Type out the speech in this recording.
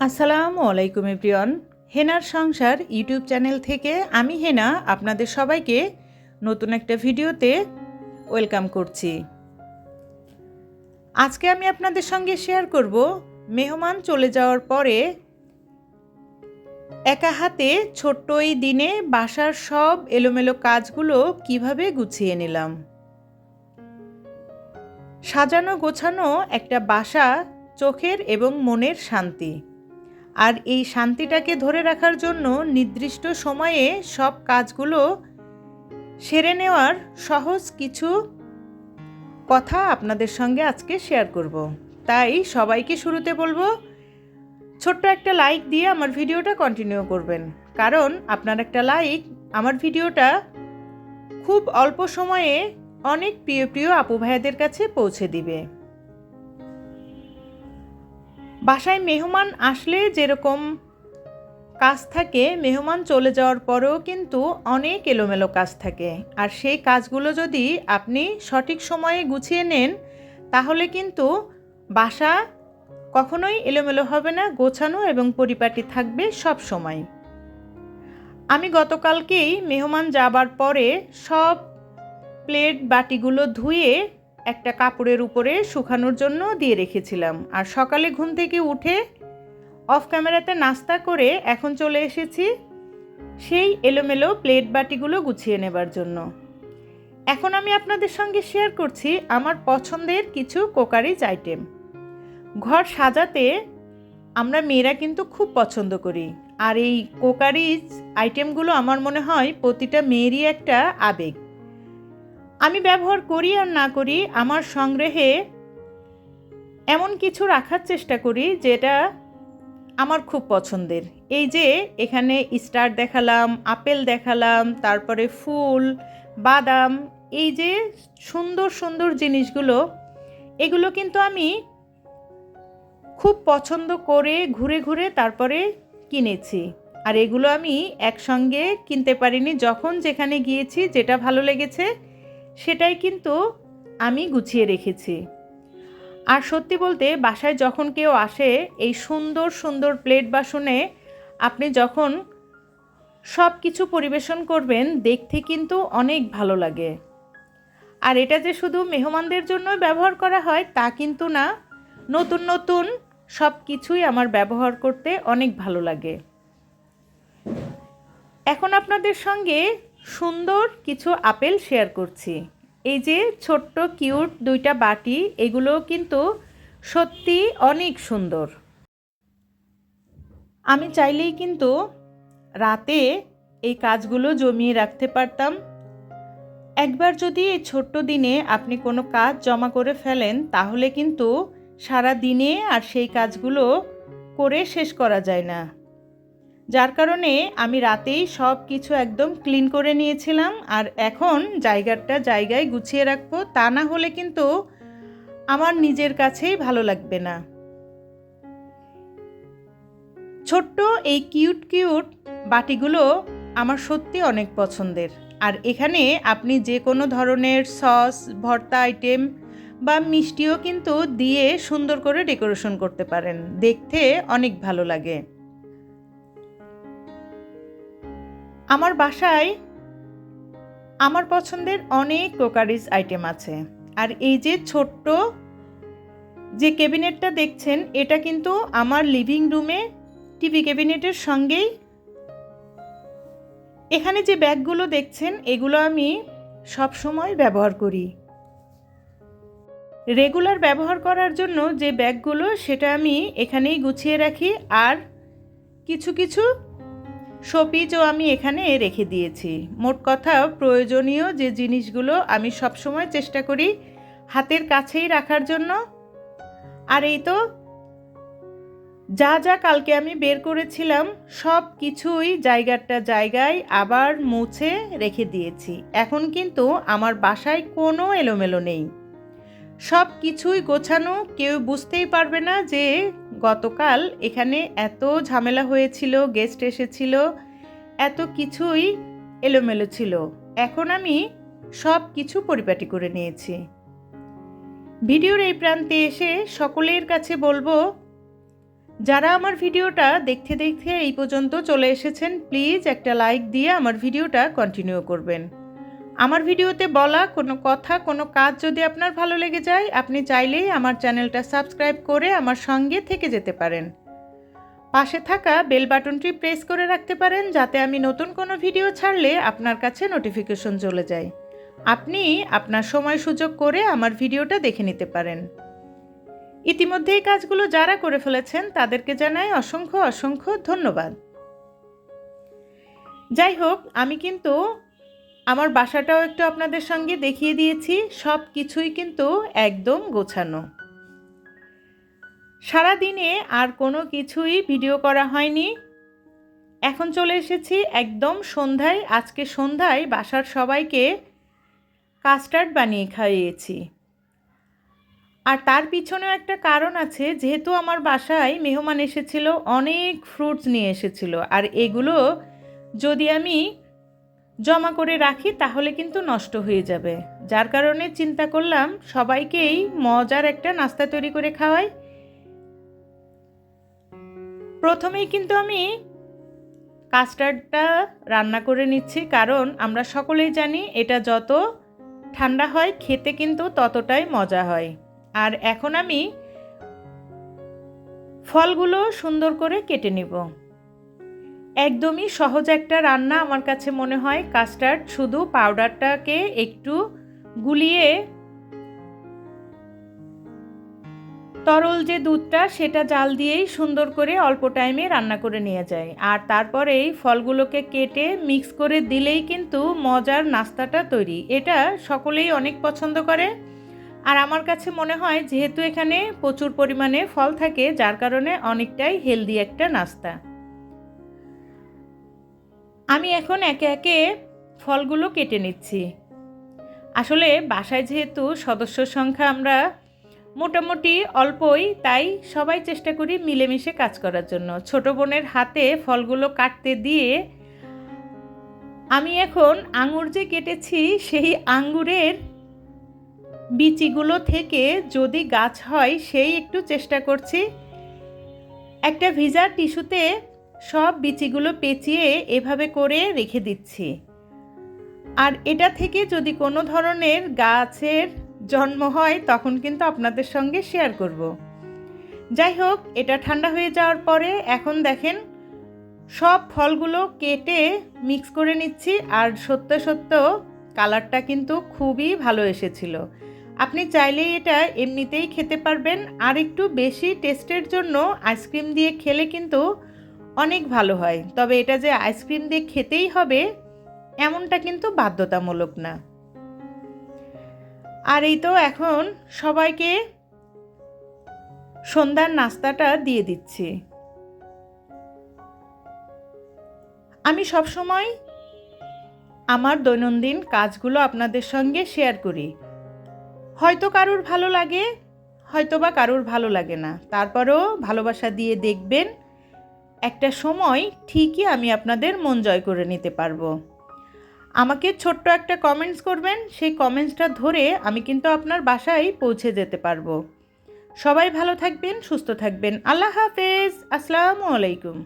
আসসালামু আলাইকুম এভরিওয়ান। হেনার সংসার ইউটিউব চ্যানেল থেকে আমি হেনা আপনাদের সবাইকে নতুন একটা ভিডিওতে ওয়েলকাম করছি। আজকে আমি আপনাদের সঙ্গে শেয়ার করব মেহমান চলে যাওয়ার পরে একা হাতে ছোট্ট এই দিনে বাসার সব এলোমেলো কাজগুলো কিভাবে গুছিয়ে নিলাম। সাজানো গোছানো একটা বাসা চোখের এবং মনের শান্তি। আর এই শান্তিটাকে ধরে রাখার জন্য নির্দিষ্ট সময়ে সব কাজগুলো সেরে নেওয়ার সহজ কিছু কথা আপনাদের সঙ্গে আজকে শেয়ার করব। তাই সবাইকে শুরুতে বলবো ছোট্ট একটা লাইক দিয়ে আমার ভিডিওটা কন্টিনিউ করবেন, কারণ আপনার একটা লাইক আমার ভিডিওটা খুব অল্প সময়ে অনেক প্রিয় প্রিয় আপু ভাইয়াদের কাছে পৌঁছে দিবে। বাসায় মেহমান আসলে যেরকম কাজ থাকে, মেহমান চলে যাওয়ার পরেও কিন্তু অনেক এলোমেলো কাজ থাকে। আর সেই কাজগুলো যদি আপনি সঠিক সময়ে গুছিয়ে নেন তাহলে কিন্তু বাসা কখনোই এলোমেলো হবে না, গোছানো এবং পরিপাটি থাকবে সব সময়। আমি গতকালকেই মেহমান যাবার পরে সব প্লেট বাটিগুলো ধুয়ে একটা কাপড়ের উপরে শুকানোর জন্য দিয়ে রেখেছিলাম। আর সকালে ঘুম থেকে উঠে অফ ক্যামেরাতে নাস্তা করে এখন চলে এসেছি সেই এলোমেলো প্লেট বাটিগুলো গুছিয়ে নেবার জন্য। এখন আমি আপনাদের সঙ্গে শেয়ার করছি আমার পছন্দের কিছু কোকারিজ আইটেম। ঘর সাজাতে আমরা মেয়েরা কিন্তু খুব পছন্দ করি, আর এই কোকারিজ আইটেমগুলো আমার মনে হয় প্রতিটা মেয়েরই একটা আবেগ। আমি ব্যবহার করি আর না করি, আমার সংগ্রহে এমন কিছু রাখার চেষ্টা করি যেটা আমার খুব পছন্দের। এই যে এখানে স্টার দেখালাম, আপেল দেখালাম, তারপরে ফুল, বাদাম, এই যে সুন্দর সুন্দর জিনিসগুলো, এগুলো কিন্তু আমি খুব পছন্দ করে ঘুরে ঘুরে তারপরে কিনেছি। আর এগুলো আমি একসঙ্গে কিনতে পারিনি, যখন যেখানে গিয়েছি যেটা ভালো লেগেছে সেটাই কিন্তু আমি গুছিয়ে রেখেছি। আর সত্যি বলতে বাসায় যখন কেউ আসে এই সুন্দর সুন্দর প্লেট বাসনে আপনি যখন সব কিছু পরিবেশন করবেন দেখতে কিন্তু অনেক ভালো লাগে। আর এটা যে শুধু মেহমানদের জন্য ব্যবহার করা হয় তা কিন্তু না, নতুন নতুন সব কিছুই আমার ব্যবহার করতে অনেক ভালো লাগে। এখন আপনাদের সঙ্গে সুন্দর কিছু আপেল শেয়ার করছি। এই যে ছোট্ট কিউট দুইটা বাটি, এগুলো কিন্তু সত্যি অনেক সুন্দর। আমি চাইলেই কিন্তু রাতে এই কাজগুলো জমিয়ে রাখতে পারতাম। একবার যদি এই ছোট্ট দিনে আপনি কোনো কাজ জমা করে ফেলেন তাহলে কিন্তু সারা দিনে আর সেই কাজগুলো করে শেষ করা যায় না। যার কারণে আমি রাতেই সব কিছু একদম ক্লিন করে নিয়েছিলাম। আর এখন জায়গাটা জায়গায় গুছিয়ে রাখবো, তা না হলে কিন্তু আমার নিজের কাছেই ভালো লাগবে না। ছোট্ট এই কিউট কিউট বাটিগুলো আমার সত্যি অনেক পছন্দের। আর এখানে আপনি যে কোনো ধরনের সস, ভর্তা আইটেম বা মিষ্টিও কিন্তু দিয়ে সুন্দর করে ডেকোরেশন করতে পারেন, দেখতে অনেক ভালো লাগে। আমার বাসায় আমার পছন্দের অনেক ক্রোকারিজ আইটেম আছে। আর এই যে ছোট্ট যে ক্যাবিনেটটা দেখছেন এটা কিন্তু আমার লিভিং রুমে টিভি ক্যাবিনেটের সঙ্গেই। এখানে যে ব্যাগগুলো দেখছেন এগুলো আমি সব সময় ব্যবহার করি। রেগুলার ব্যবহার করার জন্য যে ব্যাগগুলো সেটা আমি এখানেই গুছিয়ে রাখি। আর কিছু কিছু শোপিসও আমি এখানে রেখে দিয়েছি। মোট কথা প্রয়োজনীয় যে জিনিসগুলো আমি সবসময় চেষ্টা করি হাতের কাছেই রাখার জন্য। আর এই তো যা যা কালকে আমি বের করেছিলাম সব কিছুই জায়গাটা জায়গায় আবার মুছে রেখে দিয়েছি। এখন কিন্তু আমার বাসায় কোনো এলোমেলো নেই, সব কিছুই গোছানো। কেউ বুঝতেই পারবে না যে গতকাল এখানে এত ঝামেলা হয়েছিল, গেস্ট এসেছিল, এত কিছুই এলোমেলো ছিল। এখন আমি সব কিছু পরিপাটি করে নিয়েছি। ভিডিওর এই প্রান্তে এসে সকলের কাছে বলবো যারা আমার ভিডিওটা দেখতে দেখতে এই পর্যন্ত চলে এসেছেন, প্লিজ একটা লাইক দিয়ে আমার ভিডিওটা কন্টিনিউ করবেন। আমার ভিডিওতে বলা কোনো কথা, কোনো কাজ যদি আপনার ভালো লেগে যায়, আপনি চাইলেই আমার চ্যানেলটা সাবস্ক্রাইব করে আমার সঙ্গে থেকে যেতে পারেন। পাশে থাকা বেল বাটনটি প্রেস করে রাখতে পারেন, যাতে আমি নতুন কোনো ভিডিও ছাড়লে আপনার কাছে নোটিফিকেশন চলে যায়। আপনি আপনার সময় সুযোগ করে আমার ভিডিওটা দেখে নিতে পারেন। ইতিমধ্যে এই কাজগুলো যারা করে ফেলেছেন তাদেরকে জানাই অসংখ্য অসংখ্য ধন্যবাদ। যাই হোক, আমি কিন্তু আমার বাসাটাও একটু আপনাদের সঙ্গে দেখিয়ে দিয়েছি। সব কিছুই কিন্তু একদম গোছানো। সারা দিনে আর কোনো কিছুই ভিডিও করা হয়নি। এখন চলে এসেছি একদম সন্ধ্যায়। আজকে সন্ধ্যায় বাসার সবাইকে কাস্টার্ড বানিয়ে খাইয়েছি। আর তার পিছনেও একটা কারণ আছে, যেহেতু আমার বাসায় মেহমান এসেছিল, অনেক ফ্রুটস নিয়ে এসেছিল, আর এগুলো যদি আমি জমা করে রাখি তাহলে কিন্তু নষ্ট হয়ে যাবে। যার কারণে চিন্তা করলাম সবাইকেই মজার একটা নাস্তা তৈরি করে খাওয়াই। প্রথমেই কিন্তু আমি কাস্টার্ডটা রান্না করে নিচ্ছি, কারণ আমরা সকলেই জানি এটা যত ঠান্ডা হয় খেতে কিন্তু ততটাই মজা হয়। আর এখন আমি ফলগুলো সুন্দর করে কেটে নিব। একদমই সহজ একটা রান্না আমার কাছে মনে হয় কাস্টার্ড। শুধু পাউডারটাকে একটু গুলিয়ে তরল যে দুধটা সেটা জাল দিয়েই সুন্দর করে অল্প টাইমে রান্না করে নিয়ে যায়। আর তারপরেই ফলগুলোকে কেটে মিক্স করে দিলেই কিন্তু মজার নাস্তাটা তৈরি। এটা সকলেই অনেক পছন্দ করে। আর আমার কাছে মনে হয় যেহেতু এখানে প্রচুর পরিমাণে ফল থাকে, যার কারণে অনেকটাই হেলদি একটা নাস্তা। আমি এখন একে একে ফলগুলো কেটে নিচ্ছি। আসলে বাসায় যেহেতু সদস্য সংখ্যা আমরা মোটামুটি অল্পই, তাই সবাই চেষ্টা করি মিলেমিশে কাজ করার জন্য। ছোট বোনের হাতে ফলগুলো কাটতে দিয়ে আমি এখন আঙুর যে কেটেছি সেই আঙ্গুরের বিচিগুলো থেকে যদি গাছ হয় সেই একটু চেষ্টা করছি। একটা ভিজা টিস্যুতে সব বিচিগুলো পেঁচিয়ে এভাবে করে রেখে দিচ্ছি। আর এটা থেকে যদি কোনো ধরনের গাছের জন্ম হয় তখন কিন্তু আপনাদের সঙ্গে শেয়ার করব। যাই হোক, এটা ঠান্ডা হয়ে যাওয়ার পরে এখন দেখেন সব ফলগুলো কেটে মিক্স করে নিচ্ছি। আর সত্য সত্য কালারটা কিন্তু খুবই ভালো এসেছিল। আপনি চাইলেই এটা এমনিতেই খেতে পারবেন, আর একটু বেশি টেস্টের জন্য আইসক্রিম দিয়ে খেলে কিন্তু অনেক ভালো হয়। তবে এটা যে আইসক্রিম দিয়ে খেতেই হবে এমনটা কিন্তু বাধ্যতামূলক না। আর এই তো এখন সবাইকে সন্ধ্যার নাস্তাটা দিয়ে দিচ্ছি। আমি সবসময় আমার দৈনন্দিন কাজগুলো আপনাদের সঙ্গে শেয়ার করি। হয়তো কারুর ভালো লাগে, হয়তো বা কারুর ভালো লাগে না, তারপরেও ভালোবাসা দিয়ে দেখবেন একটা সময় ঠিকই আমি আপনাদের মন জয় করে নিতে পারবো। আমাকে ছোট্ট একটা কমেন্টস করবেন, সেই কমেন্টসটা ধরে আমি কিন্তু আপনার বাসায় পৌঁছে যেতে পারবো। সবাই ভালো থাকবেন, সুস্থ থাকবেন। আল্লাহ হাফেজ। আসসালামু আলাইকুম।